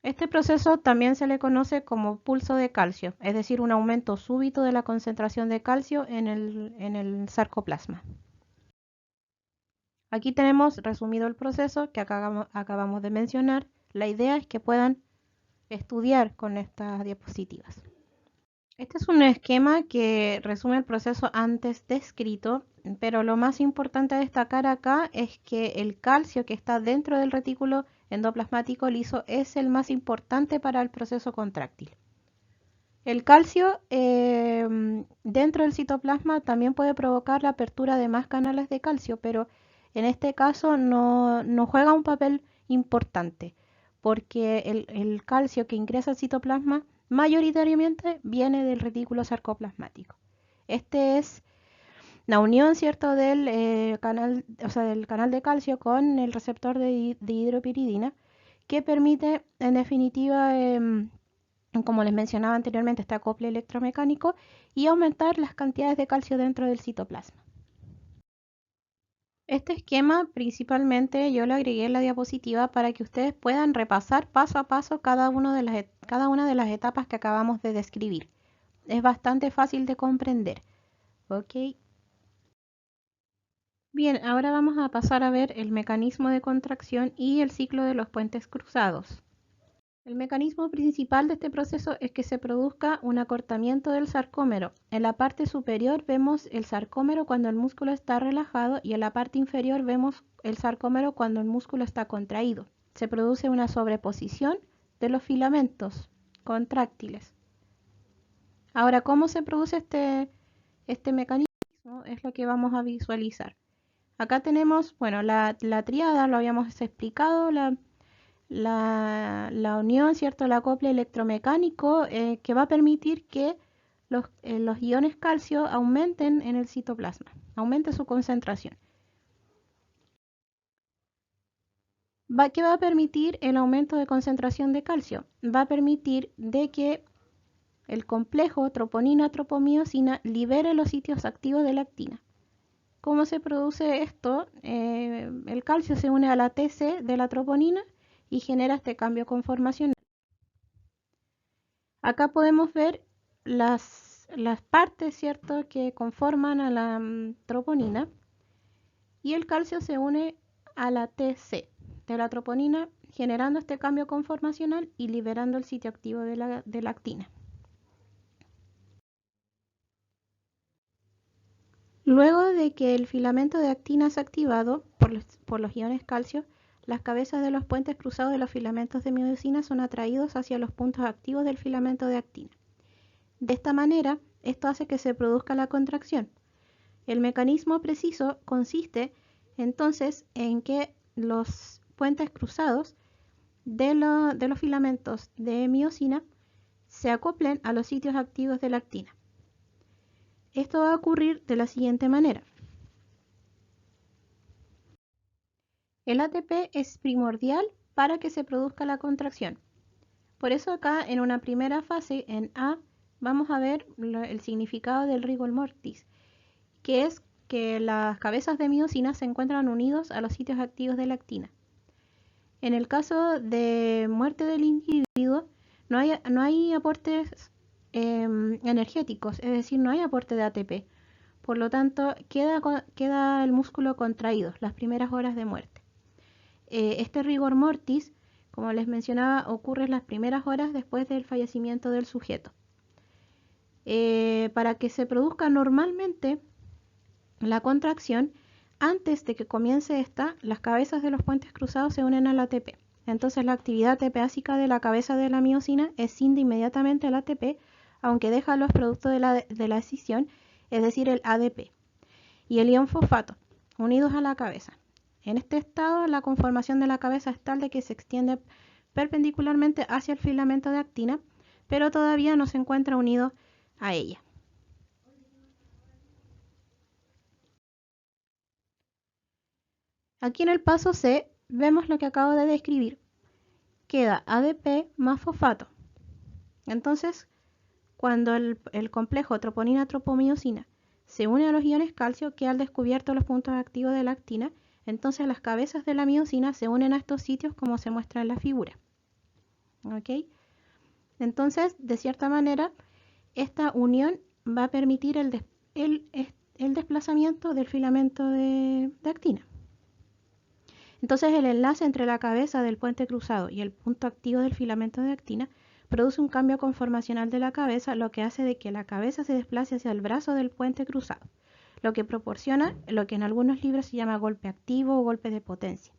Este proceso también se le conoce como pulso de calcio, es decir, un aumento súbito de la concentración de calcio en el sarcoplasma. Aquí tenemos resumido el proceso que acabamos de mencionar. La idea es que puedan estudiar con estas diapositivas. Este es un esquema que resume el proceso antes descrito, pero lo más importante a destacar acá es que el calcio que está dentro del retículo endoplasmático liso es el más importante para el proceso contráctil. El calcio dentro del citoplasma también puede provocar la apertura de más canales de calcio, pero en este caso no juega un papel importante, porque el calcio que ingresa al citoplasma mayoritariamente viene del retículo sarcoplasmático. Este es la unión, ¿cierto?, del canal de calcio con el receptor de dihidropiridina, que permite, en definitiva, como les mencionaba anteriormente, este acople electromecánico y aumentar las cantidades de calcio dentro del citoplasma. Este esquema principalmente yo lo agregué en la diapositiva para que ustedes puedan repasar paso a paso cada una de las etapas que acabamos de describir. Es bastante fácil de comprender. ¿Ok? Bien, ahora vamos a pasar a ver el mecanismo de contracción y el ciclo de los puentes cruzados. El mecanismo principal de este proceso es que se produzca un acortamiento del sarcómero. En la parte superior vemos el sarcómero cuando el músculo está relajado y en la parte inferior vemos el sarcómero cuando el músculo está contraído. Se produce una sobreposición de los filamentos contráctiles. Ahora, ¿cómo se produce este mecanismo? Es lo que vamos a visualizar. Acá tenemos, bueno, la tríada, lo habíamos explicado, la unión, ¿cierto? El acople electromecánico que va a permitir que los iones calcio aumenten en el citoplasma, aumente su concentración. ¿Qué va a permitir el aumento de concentración de calcio? Va a permitir de que el complejo troponina-tropomiosina libere los sitios activos de la actina. ¿Cómo se produce esto? El calcio se une a la TC de la troponina y genera este cambio conformacional. Acá podemos ver las partes, ¿cierto?, que conforman a la troponina y el calcio se une a la TC de la troponina generando este cambio conformacional y liberando el sitio activo de la actina. Luego de que el filamento de actina es activado por los iones calcio, las cabezas de los puentes cruzados de los filamentos de miosina son atraídos hacia los puntos activos del filamento de actina. De esta manera, esto hace que se produzca la contracción. El mecanismo preciso consiste entonces en que los puentes cruzados de los filamentos de miosina se acoplen a los sitios activos de la actina. Esto va a ocurrir de la siguiente manera. El ATP es primordial para que se produzca la contracción. Por eso acá en una primera fase, en A, vamos a ver el significado del rigor mortis, que es que las cabezas de miosina se encuentran unidos a los sitios activos de la actina. En el caso de muerte del individuo, no hay aportes energéticos, es decir, no hay aporte de ATP. Por lo tanto, queda el músculo contraído las primeras horas de muerte. Este rigor mortis, como les mencionaba, ocurre en las primeras horas después del fallecimiento del sujeto. Para que se produzca normalmente la contracción, antes de que comience esta, las cabezas de los puentes cruzados se unen al ATP. Entonces la actividad ATPásica de la cabeza de la miosina escinde inmediatamente al ATP, aunque deja los productos de la escisión, es decir, el ADP y el ion fosfato, unidos a la cabeza. En este estado, la conformación de la cabeza es tal de que se extiende perpendicularmente hacia el filamento de actina, pero todavía no se encuentra unido a ella. Aquí en el paso C vemos lo que acabo de describir. Queda ADP más fosfato. Entonces, cuando el complejo troponina-tropomiosina se une a los iones calcio, queda al descubierto los puntos activos de la actina. Entonces las cabezas de la miosina se unen a estos sitios como se muestra en la figura. ¿Ok? Entonces, de cierta manera, esta unión va a permitir el desplazamiento del filamento de actina. Entonces el enlace entre la cabeza del puente cruzado y el punto activo del filamento de actina produce un cambio conformacional de la cabeza, lo que hace de que la cabeza se desplace hacia el brazo del puente cruzado, lo que proporciona lo que en algunos libros se llama golpe activo o golpe de potencia.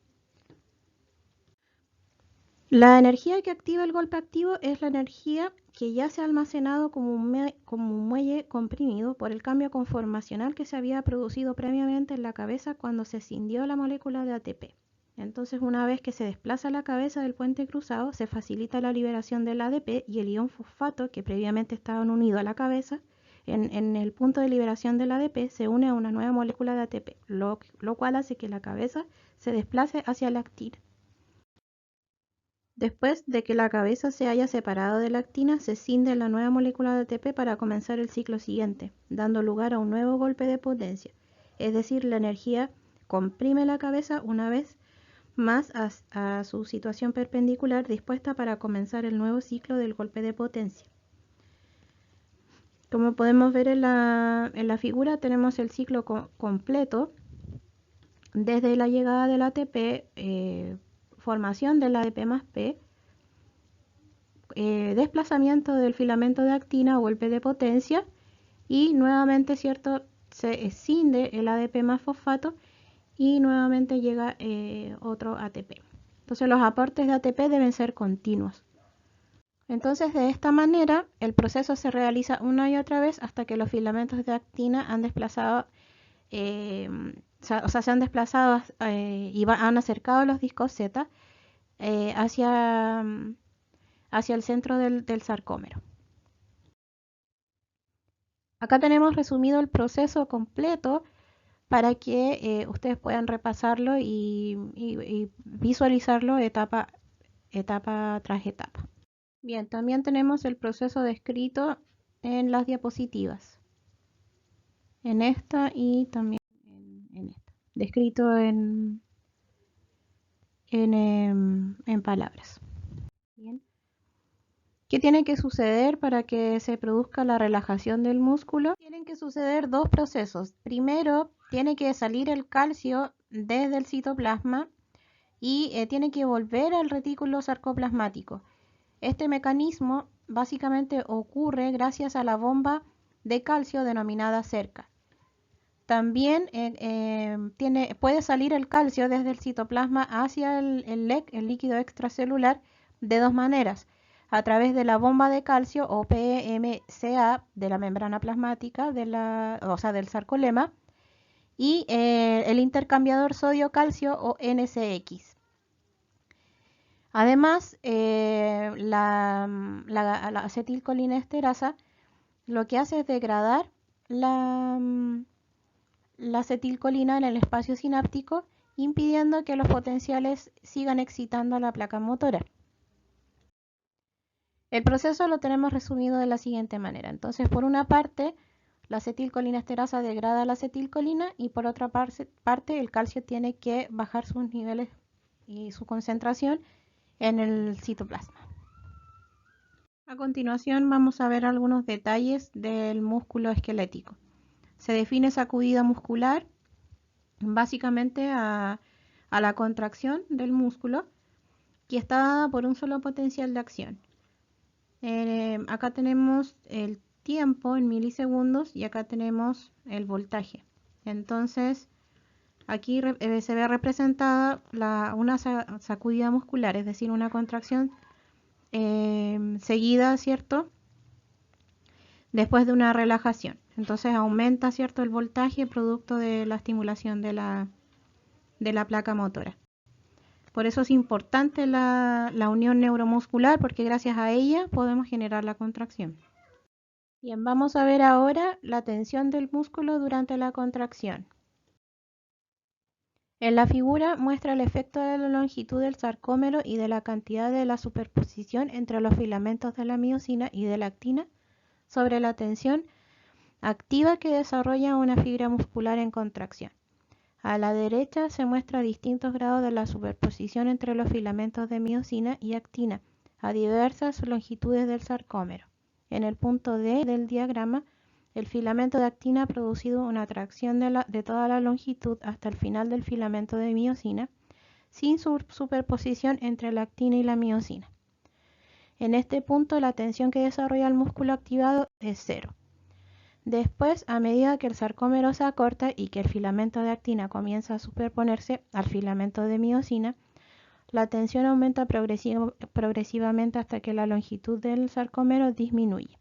La energía que activa el golpe activo es la energía que ya se ha almacenado como un muelle comprimido por el cambio conformacional que se había producido previamente en la cabeza cuando se escindió la molécula de ATP. Entonces, una vez que se desplaza la cabeza del puente cruzado, se facilita la liberación del ADP y el ion fosfato, que previamente estaban unidos a la cabeza, en el punto de liberación del ADP se une a una nueva molécula de ATP, lo cual hace que la cabeza se desplace hacia la actina. Después de que la cabeza se haya separado de la actina, se escinde la nueva molécula de ATP para comenzar el ciclo siguiente, dando lugar a un nuevo golpe de potencia, es decir, la energía comprime la cabeza una vez más a su situación perpendicular, dispuesta para comenzar el nuevo ciclo del golpe de potencia. Como podemos ver en la figura, tenemos el ciclo completo desde la llegada del ATP, formación del ADP más P, desplazamiento del filamento de actina, golpe de potencia, y nuevamente, ¿cierto?, se escinde el ADP más fosfato y nuevamente llega otro ATP. Entonces los aportes de ATP deben ser continuos. Entonces, de esta manera, el proceso se realiza una y otra vez hasta que los filamentos de actina han desplazado, se han desplazado y han acercado los discos Z hacia el centro del sarcómero. Acá tenemos resumido el proceso completo para que ustedes puedan repasarlo y visualizarlo etapa tras etapa. Bien, también tenemos el proceso descrito en las diapositivas, en esta y también en esta, descrito en palabras. Bien. ¿Qué tiene que suceder para que se produzca la relajación del músculo? Tienen que suceder dos procesos. Primero, tiene que salir el calcio desde el citoplasma y tiene que volver al retículo sarcoplasmático. Este mecanismo básicamente ocurre gracias a la bomba de calcio denominada cerca. También puede salir el calcio desde el citoplasma hacia el LEC, el líquido extracelular, de dos maneras: a través de la bomba de calcio o PMCA de la membrana plasmática del sarcolema, y el intercambiador sodio-calcio o NCX. Además, la acetilcolinesterasa lo que hace es degradar la acetilcolina en el espacio sináptico, impidiendo que los potenciales sigan excitando a la placa motora. El proceso lo tenemos resumido de la siguiente manera. Entonces, por una parte, la acetilcolinesterasa degrada la acetilcolina y por otra parte el calcio tiene que bajar sus niveles y su concentración en el citoplasma. A continuación vamos a ver algunos detalles del músculo esquelético. Se define sacudida muscular básicamente a la contracción del músculo, que está dada por un solo potencial de acción. Acá tenemos el tiempo en milisegundos y acá tenemos el voltaje. Entonces, aquí se ve representada una sacudida muscular, es decir, una contracción seguida, ¿cierto?, después de una relajación. Entonces aumenta, ¿cierto?, el voltaje producto de la estimulación de la placa motora. Por eso es importante la unión neuromuscular, porque gracias a ella podemos generar la contracción. Bien, vamos a ver ahora la tensión del músculo durante la contracción. En la figura muestra el efecto de la longitud del sarcómero y de la cantidad de la superposición entre los filamentos de la miosina y de la actina sobre la tensión activa que desarrolla una fibra muscular en contracción. A la derecha se muestra distintos grados de la superposición entre los filamentos de miosina y actina a diversas longitudes del sarcómero. En el punto D del diagrama, el filamento de actina ha producido una atracción de toda la longitud hasta el final del filamento de miosina, sin superposición entre la actina y la miosina. En este punto, la tensión que desarrolla el músculo activado es cero. Después, a medida que el sarcómero se acorta y que el filamento de actina comienza a superponerse al filamento de miosina, la tensión aumenta progresivamente hasta que la longitud del sarcómero disminuye.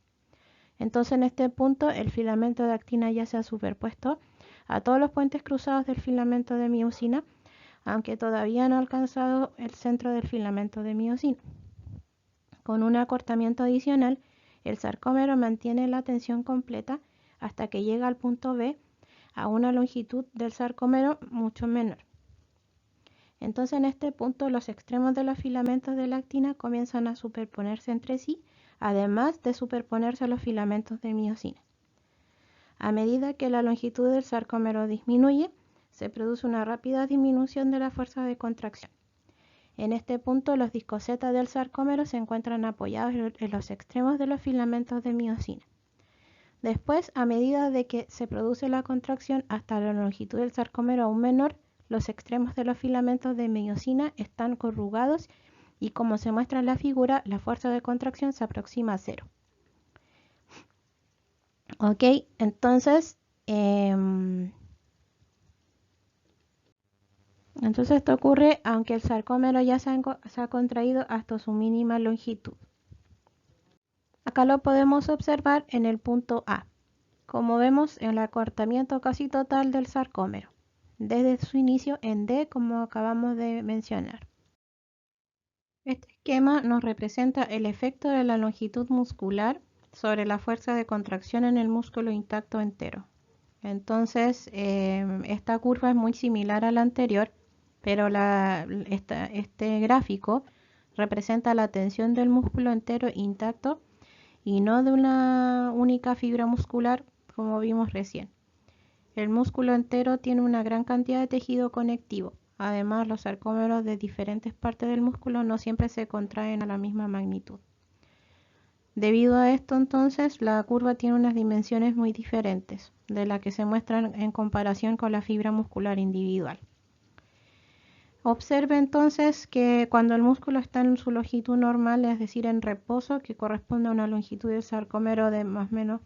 Entonces, en este punto, el filamento de actina ya se ha superpuesto a todos los puentes cruzados del filamento de miosina, aunque todavía no ha alcanzado el centro del filamento de miosina. Con un acortamiento adicional, el sarcómero mantiene la tensión completa hasta que llega al punto B a una longitud del sarcómero mucho menor. Entonces, en este punto, los extremos de los filamentos de la actina comienzan a superponerse entre sí, además de superponerse a los filamentos de miosina. A medida que la longitud del sarcómero disminuye, se produce una rápida disminución de la fuerza de contracción. En este punto, los discos Z del sarcómero se encuentran apoyados en los extremos de los filamentos de miosina. Después, a medida de que se produce la contracción hasta la longitud del sarcómero aún menor, los extremos de los filamentos de miosina están corrugados y, como se muestra en la figura, la fuerza de contracción se aproxima a cero. Ok, entonces esto ocurre aunque el sarcómero ya se ha contraído hasta su mínima longitud. Acá lo podemos observar en el punto A. Como vemos, el acortamiento casi total del sarcómero, desde su inicio en D, como acabamos de mencionar. Este esquema nos representa el efecto de la longitud muscular sobre la fuerza de contracción en el músculo intacto entero. Entonces, esta curva es muy similar a la anterior, pero este gráfico representa la tensión del músculo entero intacto y no de una única fibra muscular como vimos recién. El músculo entero tiene una gran cantidad de tejido conectivo. Además, los sarcómeros de diferentes partes del músculo no siempre se contraen a la misma magnitud. Debido a esto, entonces, la curva tiene unas dimensiones muy diferentes de las que se muestran en comparación con la fibra muscular individual. Observe entonces que cuando el músculo está en su longitud normal, es decir, en reposo, que corresponde a una longitud del sarcómero de más o menos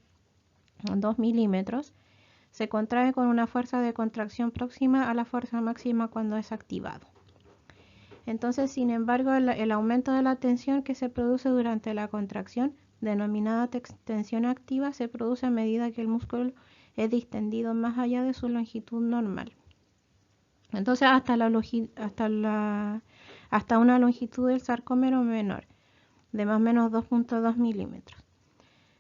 2 milímetros, se contrae con una fuerza de contracción próxima a la fuerza máxima cuando es activado. Entonces, sin embargo, el aumento de la tensión que se produce durante la contracción, denominada tensión activa, se produce a medida que el músculo es distendido más allá de su longitud normal. Entonces, hasta una longitud del sarcómero menor, de más o menos 2.2 milímetros.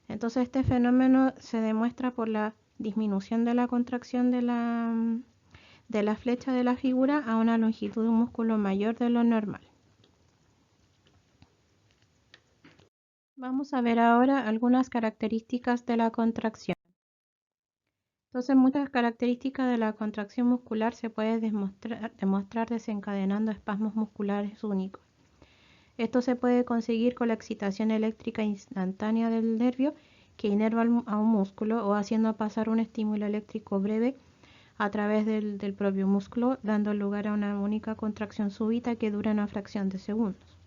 Entonces, este fenómeno se demuestra por la disminución de la contracción de la flecha de la figura a una longitud de un músculo mayor de lo normal. Vamos a ver ahora algunas características de la contracción. Entonces, muchas características de la contracción muscular se pueden demostrar desencadenando espasmos musculares únicos. Esto se puede conseguir con la excitación eléctrica instantánea del nervio que inerva a un músculo o haciendo pasar un estímulo eléctrico breve a través del propio músculo, dando lugar a una única contracción súbita que dura una fracción de segundos.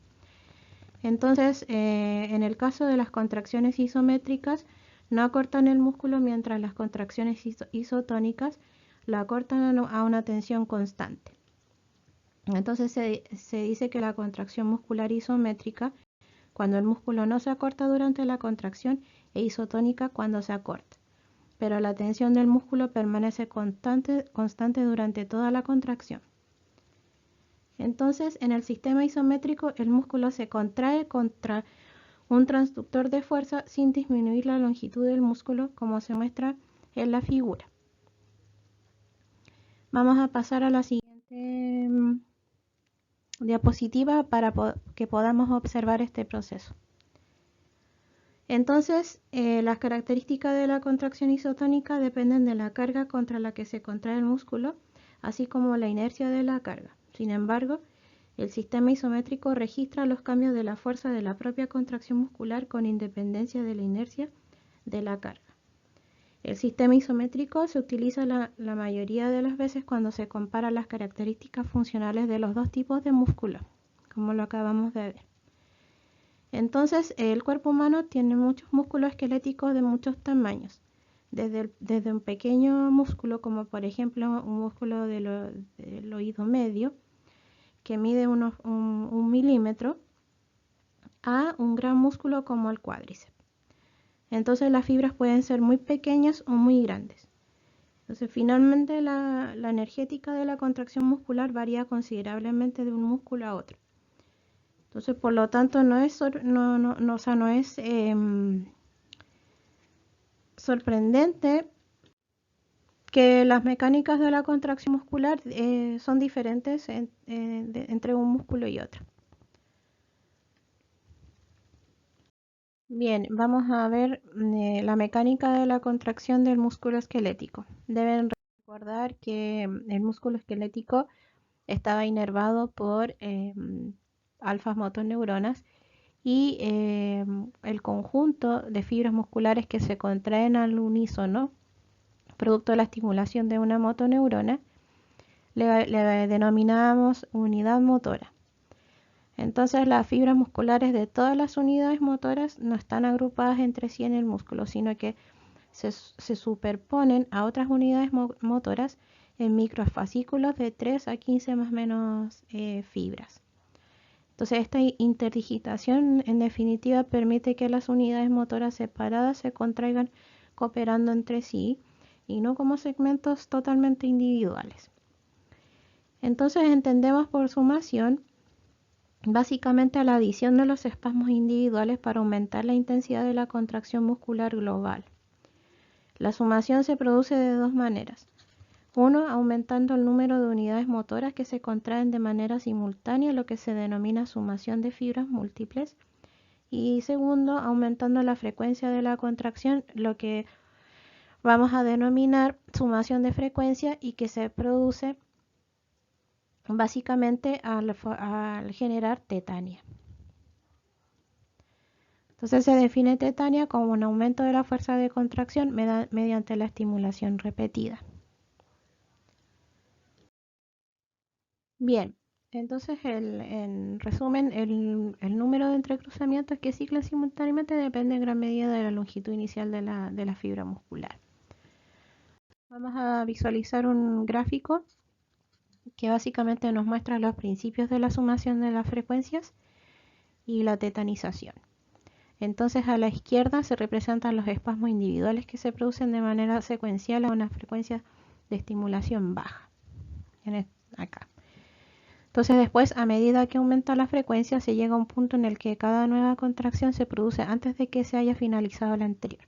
Entonces, en el caso de las contracciones isométricas, no acortan el músculo, mientras las contracciones isotónicas lo acortan a una tensión constante. Entonces se dice que la contracción muscular isométrica, cuando el músculo no se acorta durante la contracción, e isotónica cuando se acorta, pero la tensión del músculo permanece constante durante toda la contracción. Entonces, en el sistema isométrico, el músculo se contrae contra un transductor de fuerza sin disminuir la longitud del músculo, como se muestra en la figura. Vamos a pasar a la siguiente diapositiva para que podamos observar este proceso. Entonces, las características de la contracción isotónica dependen de la carga contra la que se contrae el músculo, así como la inercia de la carga. Sin embargo, el sistema isométrico registra los cambios de la fuerza de la propia contracción muscular con independencia de la inercia de la carga. El sistema isométrico se utiliza la mayoría de las veces cuando se comparan las características funcionales de los dos tipos de músculo, como lo acabamos de ver. Entonces, el cuerpo humano tiene muchos músculos esqueléticos de muchos tamaños, desde un pequeño músculo, como por ejemplo un músculo del oído medio, que mide un milímetro, a un gran músculo como el cuádriceps. Entonces las fibras pueden ser muy pequeñas o muy grandes. Entonces finalmente la energética de la contracción muscular varía considerablemente de un músculo a otro. Entonces por lo tanto no es sorprendente que las mecánicas de la contracción muscular son diferentes entre un músculo y otro. Bien, vamos a ver la mecánica de la contracción del músculo esquelético. Deben Recordar que el músculo esquelético estaba inervado por alfas motoneuronas y el conjunto de fibras musculares que se contraen al unísono, producto de la estimulación de una motoneurona, le denominamos unidad motora. Entonces las fibras musculares de todas las unidades motoras no están agrupadas entre sí en el músculo, sino que se superponen a otras unidades motoras en microfascículos de 3 a 15 más o menos fibras. Entonces esta interdigitación en definitiva permite que las unidades motoras separadas se contraigan cooperando entre sí y no como segmentos totalmente individuales. Entonces entendemos por sumación básicamente la adición de los espasmos individuales para aumentar la intensidad de la contracción muscular global. La sumación se produce de dos maneras. Uno, aumentando el número de unidades motoras que se contraen de manera simultánea, lo que se denomina sumación de fibras múltiples. Y segundo, aumentando la frecuencia de la contracción, lo que vamos a denominar sumación de frecuencia y que se produce básicamente al generar tetania. Entonces se define tetania como un aumento de la fuerza de contracción mediante la estimulación repetida. Bien, entonces en resumen, el número de entrecruzamientos que ciclan simultáneamente depende en gran medida de la longitud inicial de la fibra muscular. Vamos a visualizar un gráfico que básicamente nos muestra los principios de la sumación de las frecuencias y la tetanización. Entonces a la izquierda se representan los espasmos individuales que se producen de manera secuencial a una frecuencia de estimulación baja. Acá. Entonces después, a medida que aumenta la frecuencia, se llega a un punto en el que cada nueva contracción se produce antes de que se haya finalizado la anterior.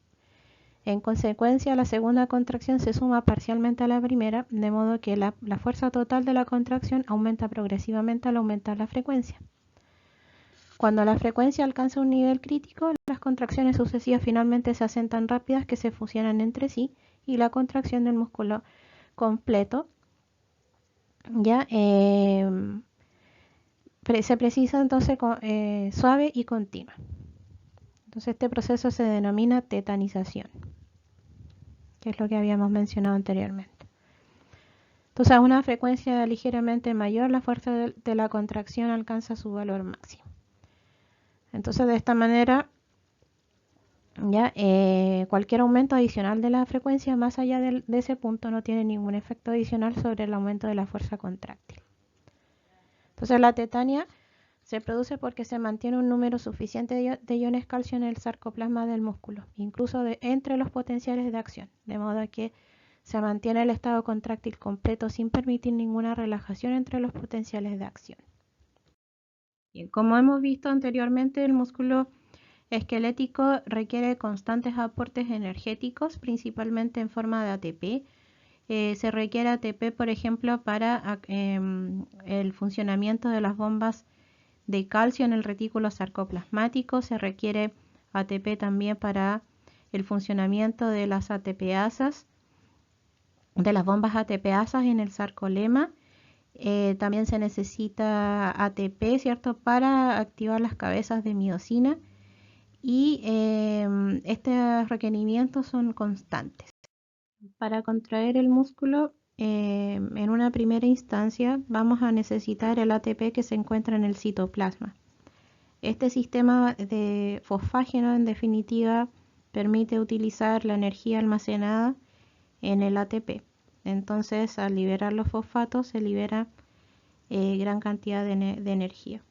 En consecuencia, la segunda contracción se suma parcialmente a la primera, de modo que la fuerza total de la contracción aumenta progresivamente al aumentar la frecuencia. Cuando la frecuencia alcanza un nivel crítico, las contracciones sucesivas finalmente se hacen tan rápidas que se fusionan entre sí y la contracción del músculo completo ya se precisa entonces suave y continua. Entonces este proceso se denomina tetanización, que es lo que habíamos mencionado anteriormente. Entonces a una frecuencia ligeramente mayor, la fuerza de la contracción alcanza su valor máximo. Entonces de esta manera ya cualquier aumento adicional de la frecuencia más allá de ese punto no tiene ningún efecto adicional sobre el aumento de la fuerza contráctil. Entonces la tetania se produce porque se mantiene un número suficiente de iones calcio en el sarcoplasma del músculo, incluso entre los potenciales de acción, de modo que se mantiene el estado contráctil completo sin permitir ninguna relajación entre los potenciales de acción. Bien, como hemos visto anteriormente, el músculo esquelético requiere constantes aportes energéticos, principalmente en forma de ATP. Se requiere ATP, por ejemplo, para el funcionamiento de las bombas de calcio en el retículo sarcoplasmático. Se requiere ATP también para el funcionamiento de las ATPasas, de las bombas ATPasas en el sarcolema. También se necesita ATP, ¿cierto?, para activar las cabezas de miosina. Y estos requerimientos son constantes. Para contraer el músculo, en una primera instancia vamos a necesitar el ATP que se encuentra en el citoplasma. Este sistema de fosfágeno, en definitiva, permite utilizar la energía almacenada en el ATP. Entonces, al liberar los fosfatos, se libera gran cantidad de energía.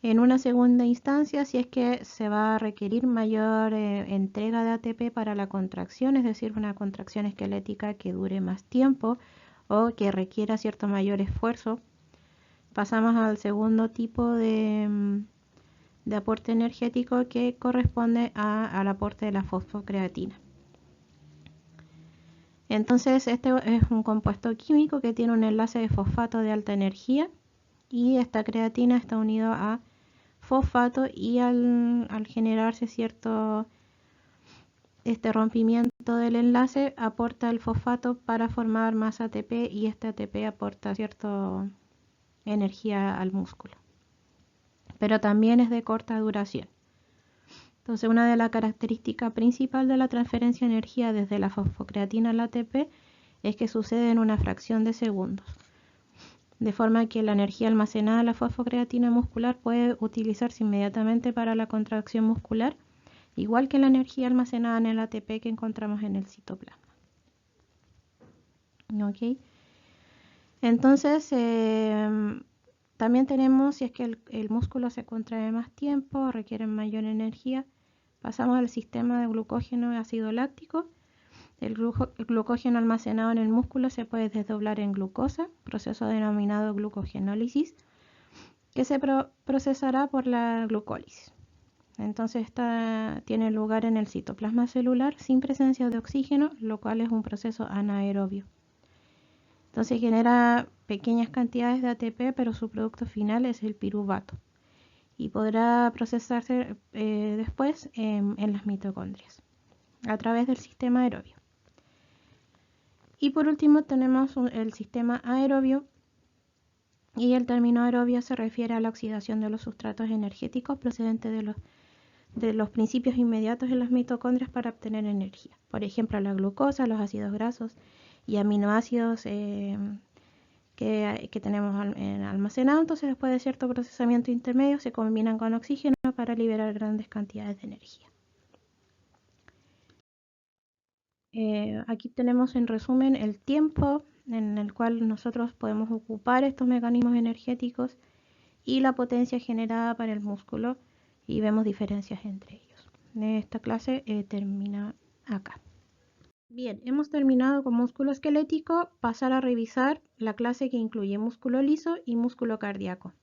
En una segunda instancia, si es que se va a requerir mayor entrega de ATP para la contracción, es decir, una contracción esquelética que dure más tiempo o que requiera cierto mayor esfuerzo, pasamos al segundo tipo de aporte energético que corresponde al aporte de la fosfocreatina. Entonces, este es un compuesto químico que tiene un enlace de fosfato de alta energía y esta creatina está unida a fosfato y al generarse cierto este rompimiento del enlace aporta el fosfato para formar más ATP y este ATP aporta cierta energía al músculo, pero también es de corta duración. Entonces, una de las características principales de la transferencia de energía desde la fosfocreatina al ATP es que sucede en una fracción de segundos, de forma que la energía almacenada en la fosfocreatina muscular puede utilizarse inmediatamente para la contracción muscular, igual que la energía almacenada en el ATP que encontramos en el citoplasma. ¿Ok? Entonces, también tenemos, si es que el músculo se contrae más tiempo, requiere mayor energía, pasamos al sistema de glucógeno y ácido láctico. El glucógeno almacenado en el músculo se puede desdoblar en glucosa, proceso denominado glucogenólisis, que se procesará por la glucólisis. Entonces esta tiene lugar en el citoplasma celular sin presencia de oxígeno, lo cual es un proceso anaerobio. Entonces genera pequeñas cantidades de ATP, pero su producto final es el piruvato y podrá procesarse después en las mitocondrias a través del sistema aerobio. Y por último tenemos el sistema aerobio, y el término aerobio se refiere a la oxidación de los sustratos energéticos procedentes de los principios inmediatos en las mitocondrias para obtener energía. Por ejemplo, la glucosa, los ácidos grasos y aminoácidos que tenemos almacenados. Entonces, después de cierto procesamiento intermedio, se combinan con oxígeno para liberar grandes cantidades de energía. Aquí tenemos en resumen el tiempo en el cual nosotros podemos ocupar estos mecanismos energéticos y la potencia generada para el músculo, y vemos diferencias entre ellos. Esta clase termina acá. Bien, hemos terminado con músculo esquelético. Pasar a revisar la clase que incluye músculo liso y músculo cardíaco.